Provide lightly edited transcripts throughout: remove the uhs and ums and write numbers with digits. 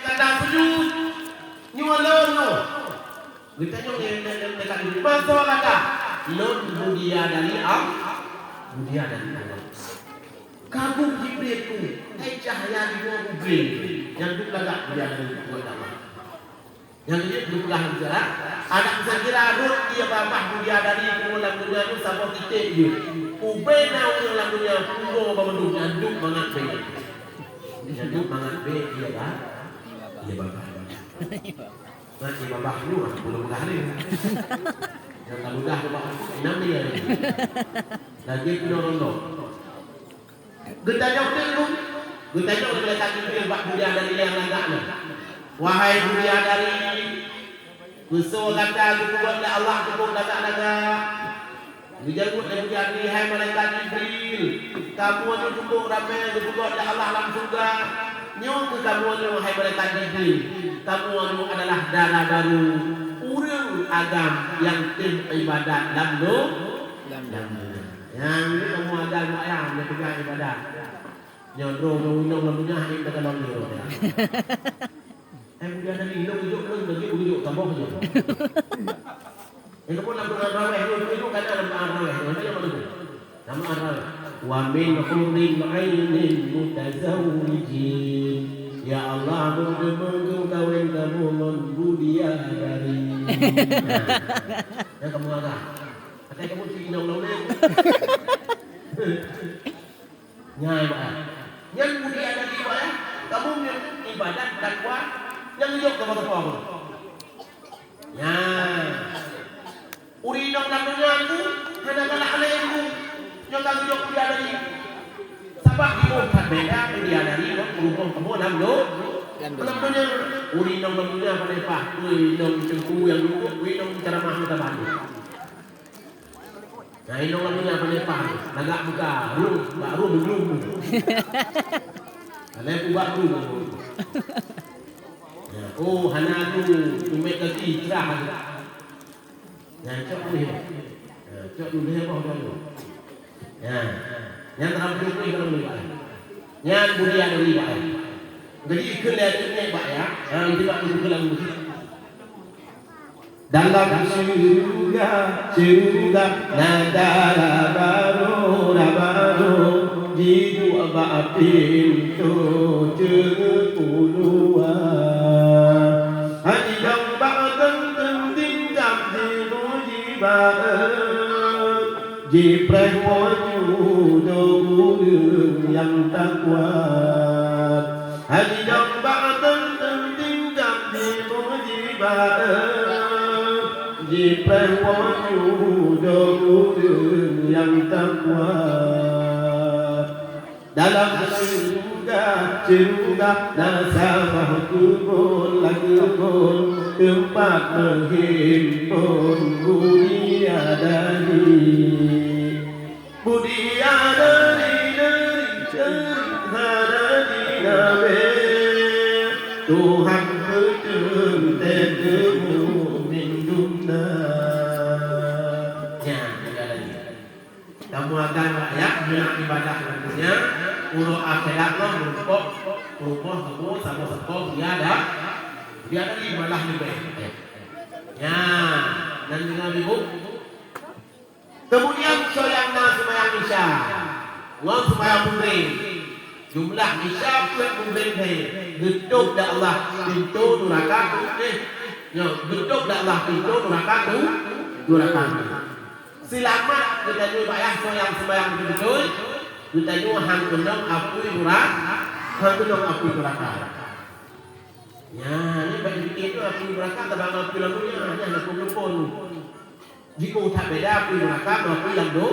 kadang sujud nyolong no. Kita nyolong dekat ini. Masa kata non budia dari Allah. Budia dari Allah. Kabung Jibril tu, hai cahaya di bawah Jibril. Yang tu kagak budia dari Allah. Yang ini berulang jarak. Ada sekira rut dia bapak budia dari ulang dunia tu sama kita dia. Ubena ulang dunia punggo bamandung nyanduk mangat be. Nyanduk mangat be dia bah. Dia bapak. Nanti bapak lu belum hari. Yang mudah bapak enam dia. Lagi penolong. Getanya dulu. Getanya udah boleh kaki dia bak budia dari yang agaknya. Wahai budia dari usul kata buat Allah cukup daga-daga. Dijemput dari budia ni hai malaikat Jibril. Kamu ni cukup ramai buat Allah dalam surga. Nyong ke kamu ni hai malaikat Jibril. Kamu ni adalah darah baru. Urang agam yang tim ibadat dalam yang ni kamu agam ayam yang pegang ibadat. Nyodro nong lamunya hai daga dalam ni. Budia dari hidup ujuk tambah je. Itu pun nama raweh itu kan nama raweh. Mana yang mana? Nama raweh. Wa min hurin ainin mutazawwijin. Ya Allah berjumpa kawin kamu budia dari. Yang kamu agak. Katanya kamu si nong ni. Nyai bah. Yang budia dari mana? Kamu ibadat takwa. Yang hidup ke mata kamu. Ya. Uri dong namanya aku, hanya kalau alaiku, yang kami hidup dia dari. Sabak di bawah beda dia dari, berhubung kamu namanya. Namanya uri dong namanya pada pak, uri dong cengku yang dulu, uri dong ceramah kita baru. Nah ini dong namanya pada pak, nagak buka, baru belum. Kalau aku baru. Oh, hana tu umek lagi cerah. Yang cok ni. Cok dulu dia apa dulu. Ya. Yang terampil ni kalau ni. Yang budia dari pak. Jadi kelihatan pak ya. Yang tidak berkelang musik. Dalam surga nadara baru jidu abapin tu puluhan. Jibril wujud yang tak kuat. Hadi jambatan tinggal di mujibah. Jibril wujud yang tak kuat. Dalam surga nasabah kubur lagi pun tempat menghimpun budia dari nabi Tuhan betul temu minumna. Ya, kamu akan ya ibadah namanya urut akhirat lo merupakan semua sama sekali dia ada ibadah lebih. Ya, dan dengan ibu. Kemudian soyangna sembahyang isya, ngom sembahyang putri. Jumlah isya kuat putri ni. Getuk dah Allah pintu neraka tu ni. Yo, getuk dah Allah pintu neraka tu. Neraka. Selamat kita ni bayar soyang sembahyang betul. Kita ni hang kendang apui neraka, hang kendang apui neraka. Ya, ni bagi kita apui neraka tabang apui lalunya hanya nak kumpul. Jika tak beda apui neraka, apui lalu,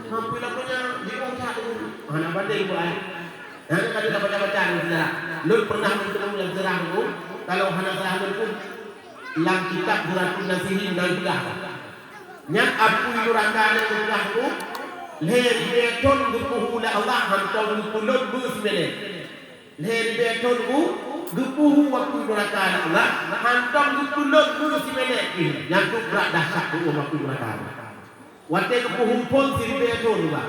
apui lalunya jika tak mana banding pula. Nanti kali kita baca-baca sejarah. Lu pernah bertemu yang sejarah itu? Kalau hana sejarah itu, dalam kitab Zuratul Nasihin dan Belah. Yang apui neraka dan belah itu, leher beton gepuh Allah hantar gepulut bersebelih. Leher beton gepuh waktu neraka Allah hantar gepulut bersebelih. Yang tu berat dahsyat tu waktu neraka. Waktu gepuh pun si beton juga.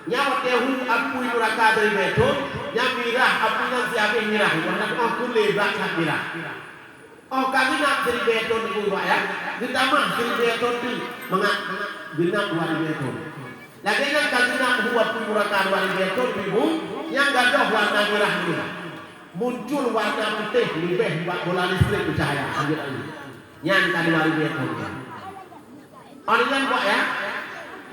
Yang waktu apui neraka dari beton yang mirah apa yang siapa mirah warna aku lebrak kat mirah oh kami nak seri beton itu pak ya kita mah seri beton tu mengat genap wali beton lagi kan kami nak buat pemurakan wali beton ibu yang gadoh warna merah ini muncul warna putih lebih buat bola listrik cahaya ambil ini yang kali wali beton orang yang pak ya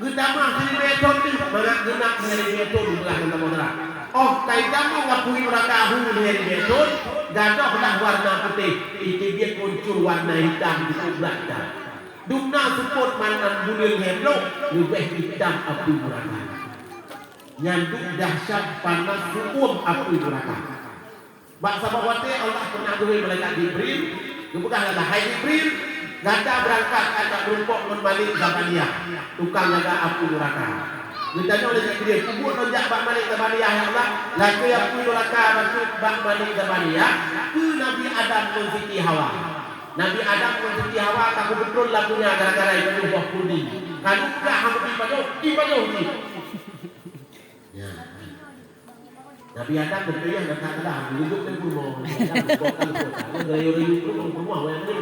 kita mah seri beton tu mengat genap seri beton di belah mentara oh kaitan mau ngapui mereka hulu dari beton gadoh lah warna putih itu dia muncul warna hitam di kubraknya dumna support manan bulir hemlok lebih hitam api mereka nyanduk dahsyat panas hukum api mereka bangsa bawate Allah pernah duit malaikat Jibril kebukaan lah hai Jibril gada berangkat anak berumpok membalik Zabaniyah tukang jaga api neraka ditanya oleh Jibril kubur rojak bak malik Zabaniyah ya Allah laki api neraka masuk bak malik Zabaniyah ke Nabi Adam dan Siti Hawa Nabi Adam dan Siti Hawa kamu betul lagunya gara-gara itu buah kudi kamu tak hampir ibadah ni ya Nabi Adam berkaya datang ke dalam duduk di rumah dari rumah yang ni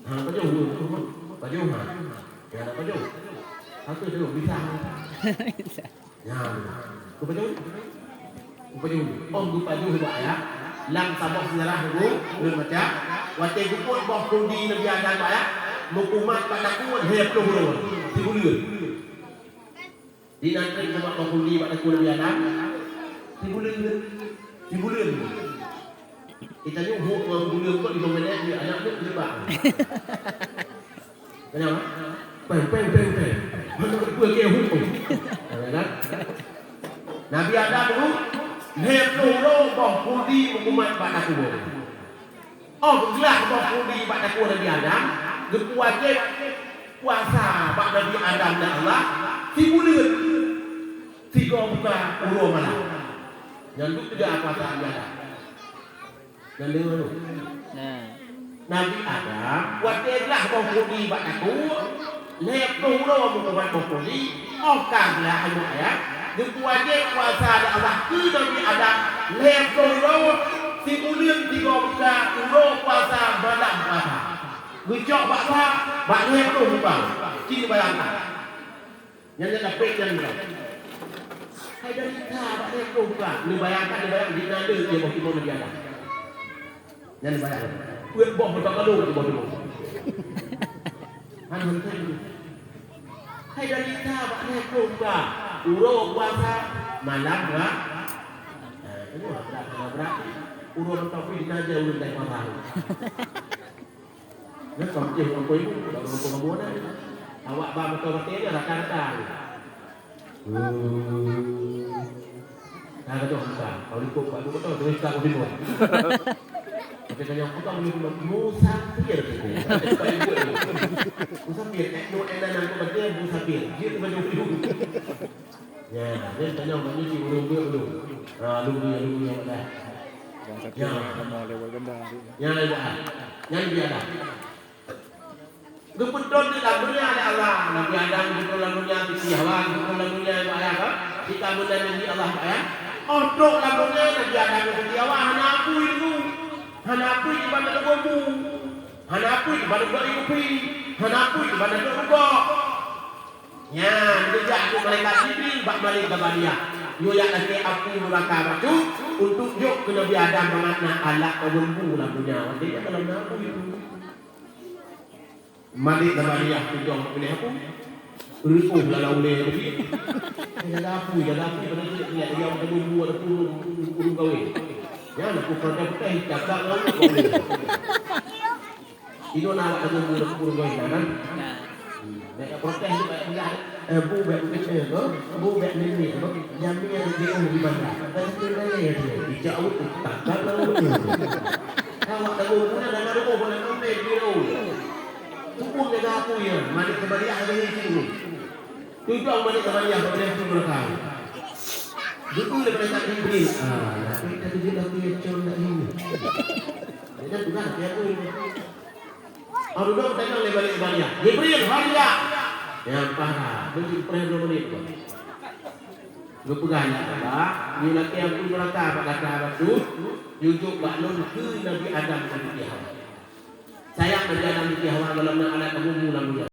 apa jauh ya apa jauh aku jauh bisa ya apa jauh om lupa jauh pak ya lang sabok sejarah dulu belum baca waktu itu pun bok kundi Nabi Adam pak ya mukumat pada kuat hep dulu tibulir di nanti sebab bok kundi pada kuat Nabi Adam tibulir kita ni huk bulir kok di menit dia anak tu lebak kenapa peng mana aku ke huk kan Nabi Adam dulu hep dulu bok kundi mukumat pada kuat oh gelak bok kundi pada kuat Nabi Adam wajib puasa bak Nabi Adam dan Allah tibulir tiga buka urut mana yang tu tidak apa sahaja dan dengar tu Nabi Adam wajiblah bokudi bak aku lep dulu mukumat bokudi okanglah ayu ayat dia wajib puasa dan Allah ke Nabi Adam lep dulu tibulir tiga buka urut puasa badan puasa gejok baksa bak lep dulu bang cik bayangkan yang dia dapat yang ni hai dari tak lep dulu bang ni bayangkan di nada dia bokudi Nabi Adam yang dibayar. Kuat boh berkali-kali boh dulu. Kan hentai. Hai dari tak ni kumba. Uro puasa malam ba. Ini berat. Uro tapi dinaja ulun dah marah. Nak sampai orang kau itu dah berapa bulan. Awak ba betul-betul ni rakan-rakan. Nah, kau buka. Kalau ikut Pak betul tulis kat Ubin. Kita yang kita boleh musafir tu. Musafir, no ada nama betul musafir. Dia tu baju biru. Ya, dia tanya mana si urung dia dulu. Lu yang ada. Ya, nama lewat ganda. Ya, yang dia ada. Betul di dalam dunia ada Allah. Nabi Adam betul dalam dunia di Hawa, betul dalam dunia ayah kan? Kita benda Nabi Allah ayah. Untuk dalam dunia Nabi Adam di Hawa hana aku itu. Hanapu di mana legomu, hanapu di mana beriupi, hanapu di mana legomu. Ya, sejak itu mereka Jibril bak balik ke Zabaniyah. Yo yang lagi api neraka batu untuk jok ke Nabi Adam mengatna alak kebumbu lah punya. Dia dalam napu itu. Malik Zabaniyah tujong pilih apa? Rukuh lalu oleh lagi. Jaga api pada dia yang kebumbu ada kurung kawin. Ya, nak pukul putih, cakap lalu boleh. Itu nak ada kurung kawin kan? Nak protes tu baik enggak. Bu baik kecil tu, bu baik ni tu. Jambi yang dia di mana? Tapi dia dijauh tak lalu. Awak tahu mana dah ada boleh sampai dia. Tunggu dia aku ya, mari kembali ada ini. Tujuan mari kembali ada ini mereka. Dulu lepas tak Jibril. Tapi tadi dia lagi cun nak ini. Dia tu kan dia pun. Arudok tengok balik Zabaniyah. Jibril, Zabaniyah. Yang parah, benci pernah 2 menit. Lu pegang apa? Ni laki yang pun neraka pada kata tu, jujuk baklon ke Nabi Adam dan Nabi Hawa. Saya berjalan Nabi Hawa dalam anak kamu mula-mula.